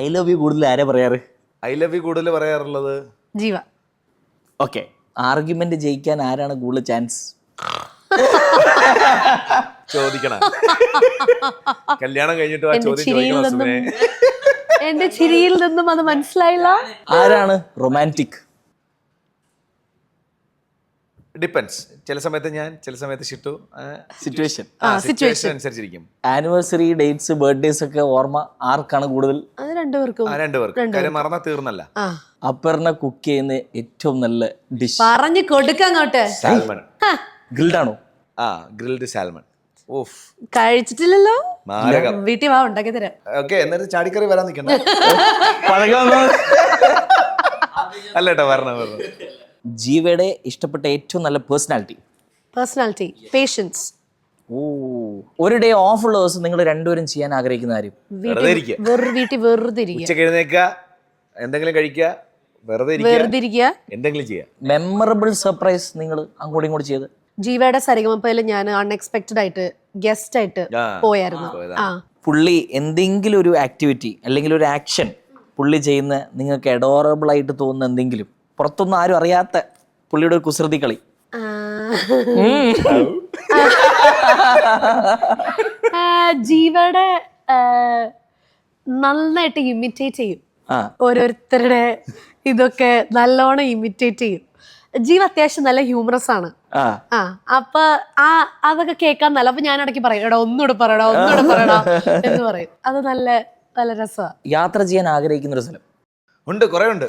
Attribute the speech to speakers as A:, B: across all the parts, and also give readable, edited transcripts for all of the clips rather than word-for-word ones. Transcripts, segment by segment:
A: I love you കൂടുതൽ ആരാ പറയാറ്?
B: ഐ ലവ് യു കൂടുതൽ പറയാറുള്ളത്
C: ജീവ.
A: ഓക്കെ, ആർഗ്യുമെന്റ് ജയിക്കാൻ ആരാണ് കൂടുതൽ ചാൻസ്?
B: ചോദിക്കണം. കല്യാണം കഴിഞ്ഞിട്ട് ആ ചോദ്യം ചോദിക്കണം സുമേ.
C: എന്റെ ചിരിയിൽ നിന്നും അത് മനസ്സിലായില്ല.
A: ആരാണ് റൊമാൻറ്റിക്?
B: ഡിപ്പെൻസ്. ചില സമയത്ത് ഞാൻ, ചില സമയത്ത് ഷിട്ടു.
A: സിറ്റുവേഷൻ
B: അനുസരിച്ചിരിക്കും.
A: ആനിവേഴ്സറി, ഡേറ്റ്സ്, ബർത്ത്ഡേസ് ഒക്കെ ഓർമ്മ ആർക്കാണ് കൂടുതൽ?
C: അത് രണ്ടുപേർക്കും.
B: കാര്യം മറന്നാ തീർന്നല്ല.
A: അപ്പറിനെ കുക്ക് ചെയ്യുന്ന ഏറ്റവും നല്ല ഡിഷ്
C: പറഞ്ഞു കൊടുക്കങ്ങോട്ട്.
B: സാൽമൺ.
A: ഗ്രിൽഡ് ആണോ?
B: Grilled salmon. ഓഫ്,
C: കഴിച്ചിട്ടില്ലല്ലോ.
B: മാരകം.
C: വീട്ടിൽ വാ, ഉണ്ടാക്കി തരാം.
B: ഓക്കെ, എന്നിട്ട് ചാടിക്കറി വരാൻ നിൽക്കണ്ട. അല്ല കേട്ടോ, വരണം.
A: ജീവയുടെ ഇഷ്ടപ്പെട്ട ഏറ്റവും നല്ല
C: പേഴ്സണാലിറ്റി, പേഷ്യൻസ്.
A: ഒരു ഡേ ഓഫ് ഉള്ള ദിവസം നിങ്ങൾ രണ്ടുപേരും ചെയ്യാൻ ആഗ്രഹിക്കുന്ന കാര്യം?
C: വീട്ടിൽ വെറുതെ
B: ഉച്ചക്ക് എഴുന്നേക്കുക, എന്തെങ്കിലും കഴിക്കുക, വെറുതെ ഇരിക്കുക, എന്തെങ്കിലും ചെയ്യുക.
A: മെമ്മറബിൾ സർപ്രൈസ് നിങ്ങൾ അങ്ങോട്ടും ഇങ്ങോട്ട് ചെയ്ത്?
C: ജീവയുടെ സരിഗമപ്പയിൽ ഞാൻ അൺഎക്സ്പെക്ടഡ് ആയിട്ട് ഗസ്റ്റ് ആയിട്ട് പോയായിരുന്നു.
A: പുള്ളി എന്തെങ്കിലും ഒരു ആക്ടിവിറ്റി അല്ലെങ്കിൽ ഒരു ആക്ഷൻ പുള്ളി ചെയ്യുന്ന നിങ്ങൾക്ക് അഡോറബിൾ ആയിട്ട് തോന്നുന്ന എന്തെങ്കിലും, പുറത്തൊന്നും ആരും അറിയാത്ത പുള്ളിയുടെ ഒരു കുസൃതി കളി?
C: ജീവയുടെ നന്നായിട്ട് ഇമിറ്റേറ്റ് ചെയ്യും. ഓരോരുത്തരുടെ ഇതൊക്കെ നല്ലോണം ഇമിറ്റേറ്റ് ചെയ്യും. ജീവ അത്യാവശ്യം നല്ല ഹ്യൂമറസ് ആണ്. അപ്പൊ അതൊക്കെ കേൾക്കാൻ നല്ല. അപ്പൊ ഞാൻ ഇടയ്ക്ക് പറയും, എടാ ഒന്നുകൂടെ പറയടാ എന്ന് പറയും. അത് നല്ല നല്ല രസമാണ്.
A: യാത്ര ചെയ്യാൻ ആഗ്രഹിക്കുന്ന ഒരു സ്ഥലം
B: ഉണ്ട്, കുറെ ഉണ്ട്.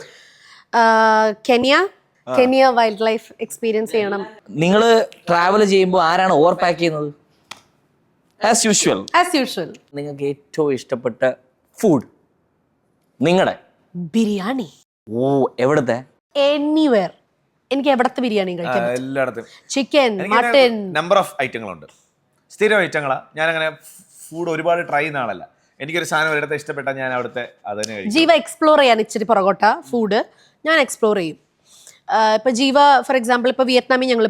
C: കെനിയ വൈൽഡ് ലൈഫ് എക്സ്പീരിയൻസ് ചെയ്യണം.
A: നിങ്ങൾ ട്രാവൽ ചെയ്യുമ്പോൾ ആരാണ് ഓവർ പാക്ക് ചെയ്യുന്നത്? As usual. നിങ്ങൾക്ക് ഏറ്റവും ഇഷ്ടപ്പെട്ട ഫുഡ് നിങ്ങളുടെ?
C: ബിരിയാണി.
A: എവിടത്തെ?
C: എനിവേർ. എനിക്ക് എവിടത്തെ ബിരിയാണി കഴിക്കാം.
B: എല്ലായിടത്തും
C: ചിക്കൻ, മട്ടൻ,
B: നമ്പർ ഓഫ് ഐറ്റങ്ങളുണ്ട്. സ്ഥിരം ഐറ്റങ്ങളാ. ഞാനങ്ങനെ ഫുഡ് ഒരുപാട് ട്രൈ ചെയ്യുന്ന ആളല്ല. എനിക്കൊരു സാധനം ഒരിടത്ത് ഇഷ്ടപ്പെട്ടാൽ ഞാൻ അവിടുത്തെ അതന്നെ കഴിക്കും.
C: ജീവ എക്സ്പ്ലോർ ചെയ്യാൻ ഇച്ചിരി പുറകോട്ട ഫുഡ് ഞാൻ എക്സ്പ്ലോർ ചെയ്യും. ഇപ്പൊ ജീവ ഫോർ എക്സാമ്പിൾ ഇപ്പൊ വിയറ്റ്നാമിൽ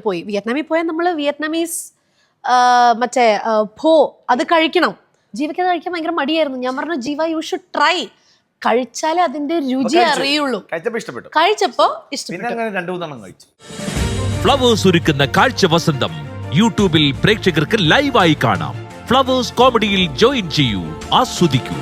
C: പോയാൽ നമ്മൾ വിയറ്റ്നാമീസ് മറ്റേ ഭോ അത് കഴിക്കണം. ജീവയ്ക്ക് അത് കഴിക്കാൻ ഭയങ്കര മടിയായിരുന്നു. ഞാൻ പറഞ്ഞു, ജീവ യു ഷുഡ് ട്രൈ. കഴിച്ചാലേ അതിന്റെ രുചി അറിയുള്ളൂ. കഴിച്ചപ്പോ ഇഷ്ടപ്പെട്ടു.
D: ഫ്ലവേഴ്സ് ഒരുക്കുന്ന കാഴ്ച വസന്തം യൂട്യൂബിൽ പ്രേക്ഷകർക്ക് ലൈവായി കാണാം. ഫ്ലവേഴ്സ് കോമഡിയിൽ ജോയിൻ ചെയ്യൂ, ആസ്വദിക്കൂ.